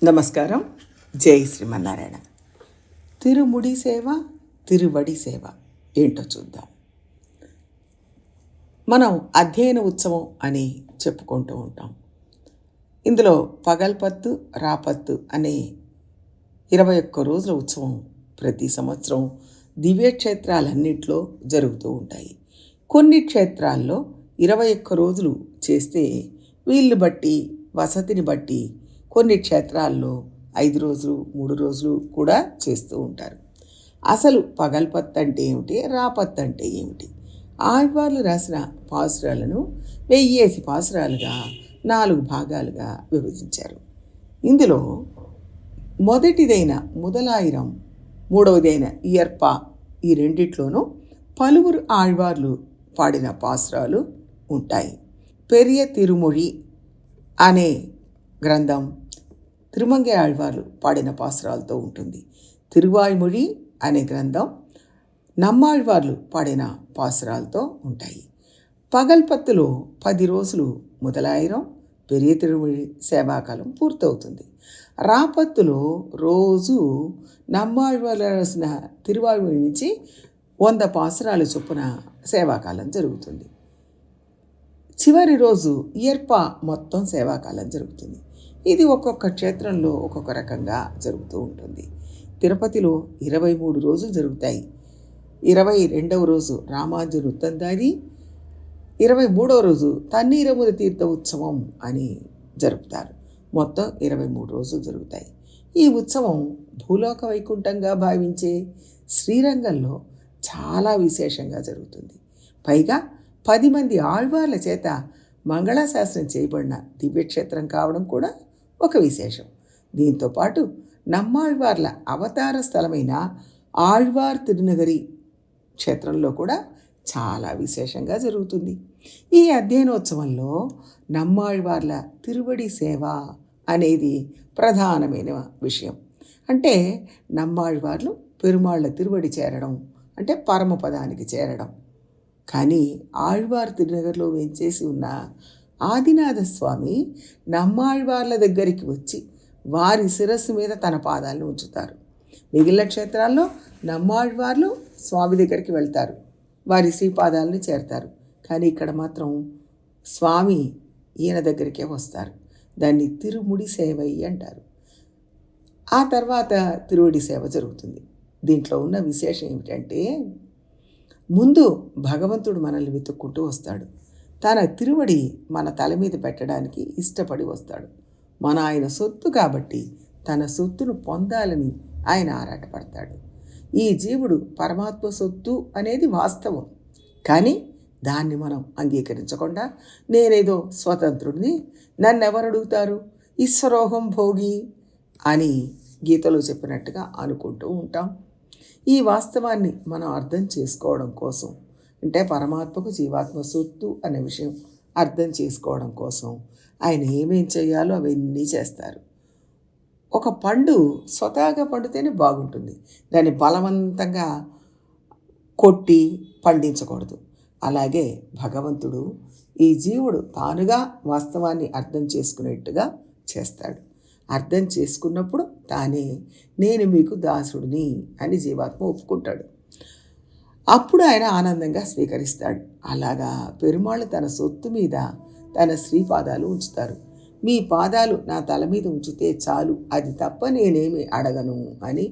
నమస్కారం. జై శ్రీమన్నారాయణ. తిరుముడి సేవ, తిరువడి సేవ ఏంటో చూద్దాం. మనం అధ్యయన ఉత్సవం అని చెప్పుకుంటూ ఉంటాం. ఇందులో పగల్పత్తు రాపత్తు అనే 21 రోజుల ఉత్సవం ప్రతి సంవత్సరం దివ్యక్షేత్రాలన్నింటిలో జరుగుతూ ఉంటాయి. కొన్ని క్షేత్రాల్లో 21 రోజులు చేస్తే వీళ్ళు బట్టి వసతిని బట్టి కొన్ని క్షేత్రాల్లో 5 రోజులు 3 రోజులు కూడా చేస్తూ ఉంటారు. అసలు పగల్పత్తు అంటే ఏమిటి, రాపత్తు అంటే ఏమిటి? ఆళ్వార్లు రాసిన పాసురాలను 1000 పాసురాలుగా 4 భాగాలుగా విభజించారు. ఇందులో మొదటిదైన ముదలాయిరం, మూడవదైన ఇయర్పా, ఈ రెండిట్లోనూ పలువురు ఆళ్వార్లు పాడిన పాసురాలు ఉంటాయి. పెరియ తిరుమొഴി అనే గ్రంథం తిరుమంగై ఆళ్వార్లు పాడిన పాసురాలతో ఉంటుంది. తిరువాయ్మొഴി అనే గ్రంథం నమ్మాళ్వార్లు పాడిన పాసురాలతో ఉంటాయి. పగల్పత్తులో 10 రోజులు ముదలాయిరం, పెరియ తిరుమొഴి సేవాకాలం పూర్తవుతుంది. రాపత్తులో రోజు నమ్మాళ్వార్లు రాసిన తిరువాయ్మొഴి నుంచి 100 పాసురాల చొప్పున సేవాకాలం జరుగుతుంది. చివరి రోజు ఇయర్పా మొత్తం సేవాకాలం జరుగుతుంది. ఇది ఒక్కొక్క క్షేత్రంలో ఒక్కొక్క రకంగా జరుగుతూ ఉంటుంది. తిరుపతిలో 23 రోజులు జరుగుతాయి. 22వ రోజు రామాంజన ఉత్తందాది, 23వ రోజు తన్నీరముద తీర్థ ఉత్సవం అని జరుపుతారు. మొత్తం 23 రోజులు జరుగుతాయి. ఈ ఉత్సవం భూలోక వైకుంఠంగా భావించే శ్రీరంగంలో చాలా విశేషంగా జరుగుతుంది. పైగా 10 మంది ఆళ్వార్ల చేత మంగళాశాసనం చేయబడిన దివ్యక్షేత్రం కావడం కూడా ఒక విశేషం. దీంతోపాటు నమ్మాళ్వార్ల అవతార స్థలమైన ఆళ్వార్ తిరునగరి క్షేత్రంలో కూడా చాలా విశేషంగా జరుగుతుంది. ఈ అధ్యయనోత్సవంలో నమ్మాళ్వార్ల తిరువడి సేవ అనేది ప్రధానమైన విషయం. అంటే నమ్మాళ్వార్లు పెరుమాళ్ల తిరువడి చేరడం, అంటే పరమపదానికి చేరడం. కానీ ఆళ్వార్ తిరునగర్లో వేంచేసి ఉన్న ఆదినాథ స్వామి నమ్మాళ్వార్ల దగ్గరికి వచ్చి వారి శిరస్సు మీద తన పాదాలను ఉంచుతారు. మిగిలిన క్షేత్రాల్లో నమ్మాళ్వార్లు స్వామి దగ్గరికి వెళ్తారు, వారి శ్రీపాదాలను చేరతారు. కానీ ఇక్కడ మాత్రం స్వామి ఈయన దగ్గరికే వస్తారు. దాన్ని తిరుముడి సేవయ్య అంటారు. ఆ తర్వాత తిరువడి సేవ జరుగుతుంది. దీంట్లో ఉన్న విశేషం ఏమిటంటే, ముందు భగవంతుడు మనల్ని వెతుక్కుంటూ వస్తాడు. తన తిరువడి మన తల మీద పెట్టడానికి ఇష్టపడి వస్తాడు. మన ఆయన సొత్తు కాబట్టి తన సొత్తును పొందాలని ఆయన ఆరాటపడతాడు. ఈ జీవుడు పరమాత్మ సొత్తు అనేది వాస్తవం. కానీ దాన్ని మనం అంగీకరించకుండా నేనేదో స్వతంత్రుడిని, నన్నెవరు అడుగుతారు, ఈశ్వరోహం భోగి అని గీతలో చెప్పినట్టుగా అనుకుంటూ ఉంటాం. ఈ వాస్తవాన్ని మనం అర్థం చేసుకోవడం కోసం, అంటే పరమాత్మకు జీవాత్మ సొత్తు అనే విషయం అర్థం చేసుకోవడం కోసం ఆయన ఏమేం చేయాలో అవన్నీ చేస్తారు. ఒక పండు స్వతహాగా పండితేనే బాగుంటుంది, దాన్ని బలవంతంగా కొట్టి పండించకూడదు. అలాగే భగవంతుడు ఈ జీవుడు తానుగా వాస్తవాన్ని అర్థం చేసుకునేట్టుగా చేస్తాడు. అర్థం చేసుకున్నప్పుడు తానే నేను మీకు దాసుడిని అని జీవాత్మ ఒప్పుకుంటాడు. అప్పుడు ఆయన ఆనందంగా స్వీకరిస్తాడు. అలాగా పెరుమాళ్ళు తన సొత్తు మీద తన శ్రీపాదాలు ఉంచుతారు. మీ పాదాలు నా తల మీద ఉంచితే చాలు, అది తప్ప నేనేమి అడగను అని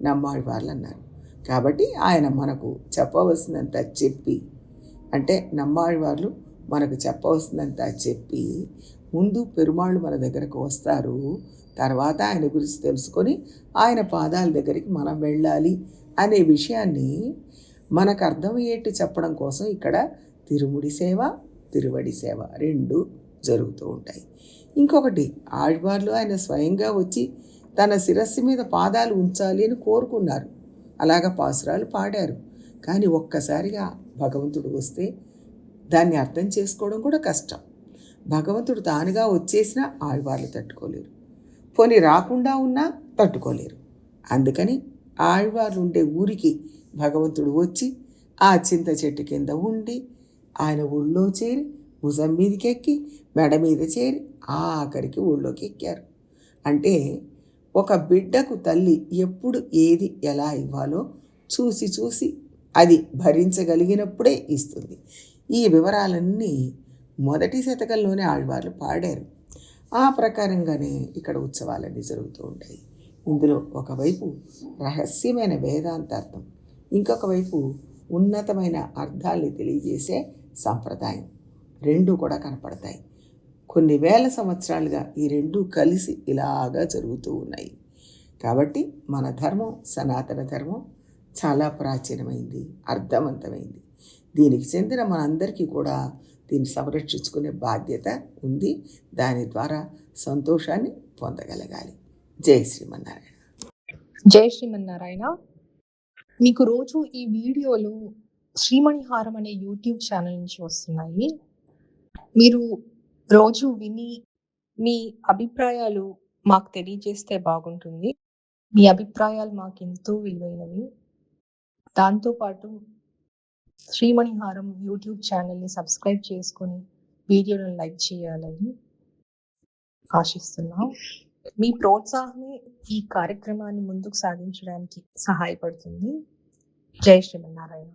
నమ్మాళ్వార్లు అన్నారు. కాబట్టి ఆయన మనకు చెప్పవలసినంత చెప్పి, అంటే నమ్మాళ్వార్లు మనకు చెప్పవలసినంత చెప్పి ముందు పెరుమాళ్ళు మన దగ్గరకు వస్తారు. తర్వాత ఆయన గురించి తెలుసుకొని ఆయన పాదాల దగ్గరికి మనం వెళ్ళాలి అనే విషయాన్ని మనకు అర్థమయ్యేట్టు చెప్పడం కోసం ఇక్కడ తిరుముడి సేవ, తిరువడి సేవ రెండు జరుగుతూ ఉంటాయి. ఇంకొకటి, ఆళ్వార్లు ఆయన స్వయంగా వచ్చి తన శిరస్సు మీద పాదాలు ఉంచాలి అని కోరుకున్నారు. అలాగా పాసురాలు పాడారు. కానీ ఒక్కసారిగా భగవంతుడు వస్తే దాన్ని అర్థం చేసుకోవడం కూడా కష్టం. భగవంతుడు తానుగా వచ్చేసినా ఆళ్వార్లు తట్టుకోలేరు, పోనీ రాకుండా ఉన్నా తట్టుకోలేరు. అందుకని ఆళ్వార్లు ఉండే ఊరికి భగవంతుడు వచ్చి ఆ చింత చెట్టు కింద ఉండి ఆయన ఊళ్ళో చేరి భుజం మీదకి ఎక్కి మెడ మీద చేరి ఆఖరికి ఊళ్ళోకి ఎక్కారు. అంటే ఒక బిడ్డకు తల్లి ఎప్పుడు ఏది ఎలా ఇవ్వాలో చూసి చూసి అది భరించగలిగినప్పుడే ఇస్తుంది. ఈ వివరాలన్నీ మొదటి శతకంలోనే ఆళ్వార్లు పాడారు. ఆ ప్రకారంగానే ఇక్కడ ఉత్సవాలన్నీ జరుగుతూ ఉంటాయి. ఇందులో ఒకవైపు రహస్యమైన వేదాంతార్థం, ఇంకొక వైపు ఉన్నతమైన అర్థాల్ని తెలియజేసే సంప్రదాయం రెండూ కూడా కనపడతాయి. కొన్ని వేల సంవత్సరాలుగా ఈ రెండూ కలిసి ఇలాగా జరుగుతూ ఉన్నాయి. కాబట్టి మన ధర్మం, సనాతన ధర్మం చాలా ప్రాచీనమైంది, అర్థవంతమైంది. దీనికి చెందిన మనందరికీ కూడా దీన్ని సంరక్షించుకునే బాధ్యత ఉంది. దాని ద్వారా సంతోషాన్ని పొందగలగాలి. జై శ్రీమన్నారాయణ. జై శ్రీమన్నారాయణ. మీకు రోజు ఈ వీడియోలు శ్రీమణిహారం అనే యూట్యూబ్ ఛానల్ నుంచి వస్తున్నాయి. మీరు రోజు విని మీ అభిప్రాయాలు మాకు తెలియజేస్తే బాగుంటుంది. మీ అభిప్రాయాలు మాకు ఎంతో విలువైనవి. దాంతోపాటు శ్రీమణిహారం యూట్యూబ్ ఛానల్ని సబ్స్క్రైబ్ చేసుకొని వీడియోలను లైక్ చేయాలని ఆశిస్తున్నాం. మీ ప్రోత్సాహమే ఈ కార్యక్రమాన్ని ముందుకు సాగించడానికి సహాయపడుతుంది. జై శ్రీమన్నారాయణ.